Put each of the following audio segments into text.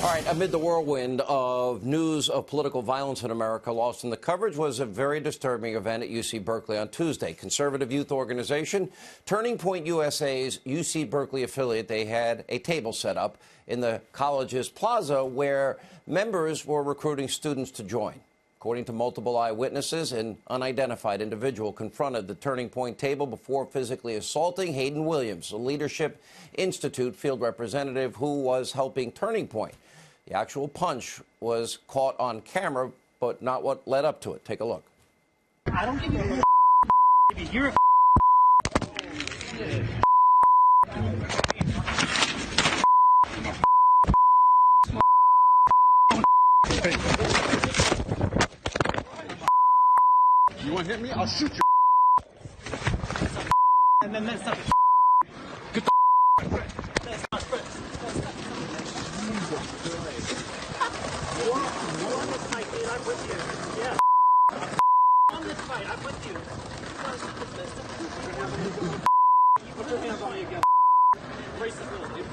All right, amid the whirlwind of news of political violence in America, lost in the coverage was a very disturbing event at UC Berkeley on Tuesday. Conservative youth organization Turning Point USA's UC Berkeley affiliate, they had a table set up in the college's plaza where members were recruiting students to join. According to multiple eyewitnesses, an unidentified individual confronted the Turning Point table before physically assaulting Hayden Williams, a Leadership Institute field representative who was helping Turning Point. The actual punch was caught on camera, but not what led up to it. Take a look. I don't give you a you're a You want to hit me? I'll shoot you. and then that's not Get the that's not fair. On this fight, dude, I'm with you. Yeah. On this fight, I'm with you. You put your hands on me again. Racist little dude.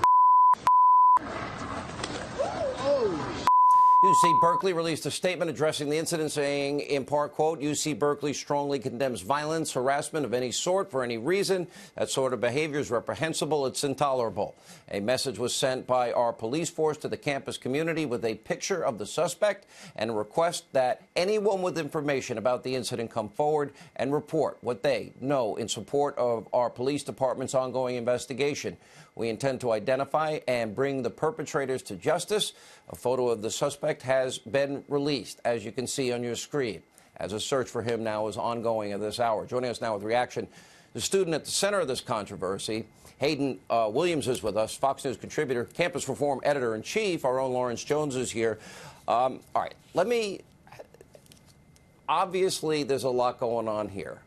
UC Berkeley released a statement addressing the incident, saying, in part, quote, UC Berkeley strongly condemns violence, harassment of any sort for any reason. That sort of behavior is reprehensible. It's intolerable. A message was sent by our police force to the campus community with a picture of the suspect and a request that anyone with information about the incident come forward and report what they know in support of our police department's ongoing investigation. We intend to identify and bring the perpetrators to justice. A photo of the suspect has been released, as you can see on your screen, as a search for him now is ongoing at this hour. Joining us now with reaction, the student at the center of this controversy, Hayden Williams, is with us, Fox News contributor, Campus Reform editor-in-chief. Our own Lawrence Jones is here. All right, obviously there's a lot going on here.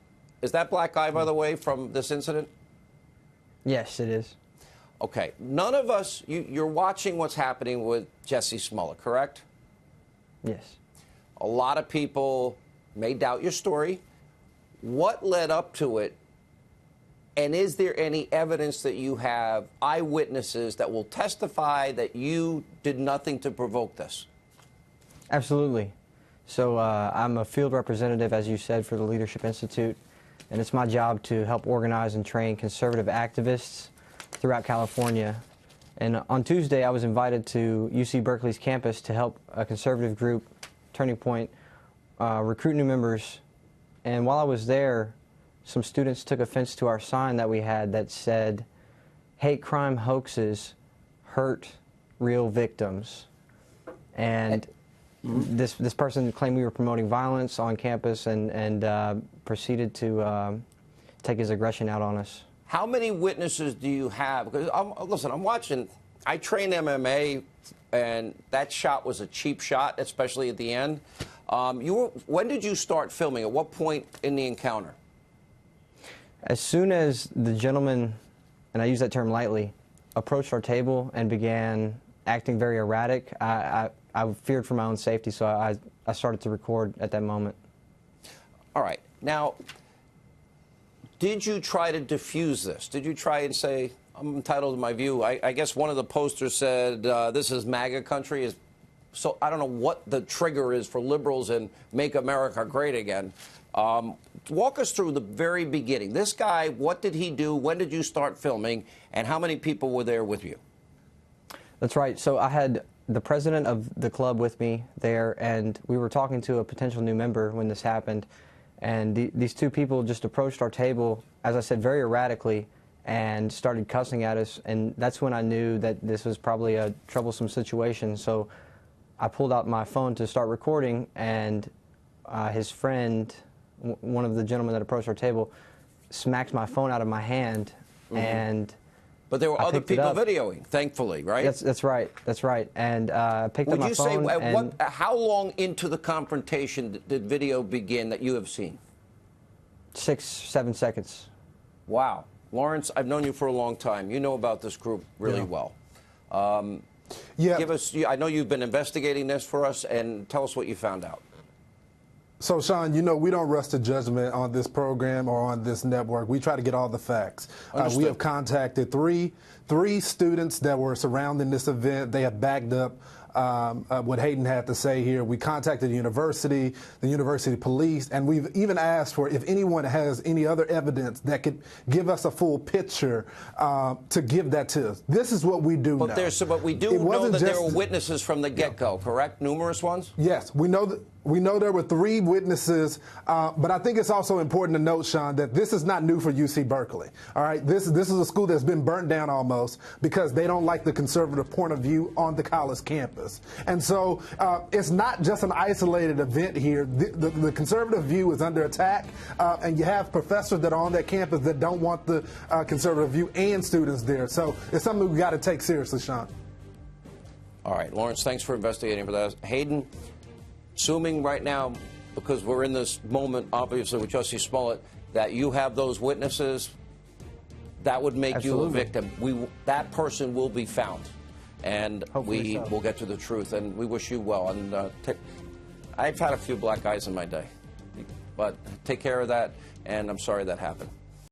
Is that black guy, by the way, from this incident? Yes, it is. Okay, none of us, you're watching what's happening with Jussie Smollett, correct? Yes. A lot of people may doubt your story. What led up to it? And is there any evidence that you have eyewitnesses that will testify that you did nothing to provoke this? Absolutely. So I'm a field representative, as you said, for the Leadership Institute, and it's my job to help organize and train conservative activists throughout California. And on Tuesday, I was invited to UC Berkeley's campus to help a conservative group, Turning Point, recruit new members. And while I was there, some students took offense to our sign that we had that said, "Hate crime hoaxes hurt real victims." And this person claimed we were promoting violence on campus and proceeded to take his aggression out on us. How many witnesses do you have? Because, listen, I'm watching. I train MMA, and that shot was a cheap shot, especially at the end. When did you start filming? At what point in the encounter? As soon as the gentleman, and I use that term lightly, approached our table and began acting very erratic, I feared for my own safety, so I started to record at that moment. All right. Now, did you try to diffuse this? Did you try and say, I'm entitled to my view? I guess one of the posters said, this is MAGA country. So I don't know what the trigger is for liberals and Make America Great Again. Walk us through the very beginning. This guy, what did he do? When did you start filming? And how many people were there with you? That's right. So I had the president of the club with me there, and we were talking to a potential new member when this happened. And these two people just approached our table, as I said, very erratically, and started cussing at us. And that's when I knew that this was probably a troublesome situation. So I pulled out my phone to start recording, and his friend, one of the gentlemen that approached our table, smacked my phone out of my hand. And but there were other people videoing, thankfully, right? That's right. That's right. And I picked up my phone. Would you say, how long into the confrontation did video begin that you have seen? 6, 7 seconds. Wow. Lawrence, I've known you for a long time. You know about this group really well. Give us, I know you've been investigating this for us, and tell us what you found out. So, Sean, you know, we don't rush to judgment on this program or on this network. We try to get all the facts. We have contacted 3 3 students that were surrounding this event. They have backed up what Hayden had to say here. We contacted the university police, and we've even asked for if anyone has any other evidence that could give us a full picture to give that to us. This is what we do now. But we do know that there were witnesses from the get-go, correct? Numerous ones? Yes, we know that. We know there were 3 witnesses, but I think it's also important to note, Sean, that this is not new for UC Berkeley. All right, this is a school that's been burnt down almost because they don't like the conservative point of view on the college campus. And so it's not just an isolated event here. The conservative view is under attack, and you have professors that are on that campus that don't want the conservative view and students there. So it's something we've got to take seriously, Sean. All right, Lawrence, thanks for investigating for that. Hayden, assuming right now, because we're in this moment, obviously, with Justice Smollett, that you have those witnesses, that would make you a victim. That person will be found, and we will get to the truth, and we wish you well. And I've had a few black guys in my day, but take care of that, and I'm sorry that happened.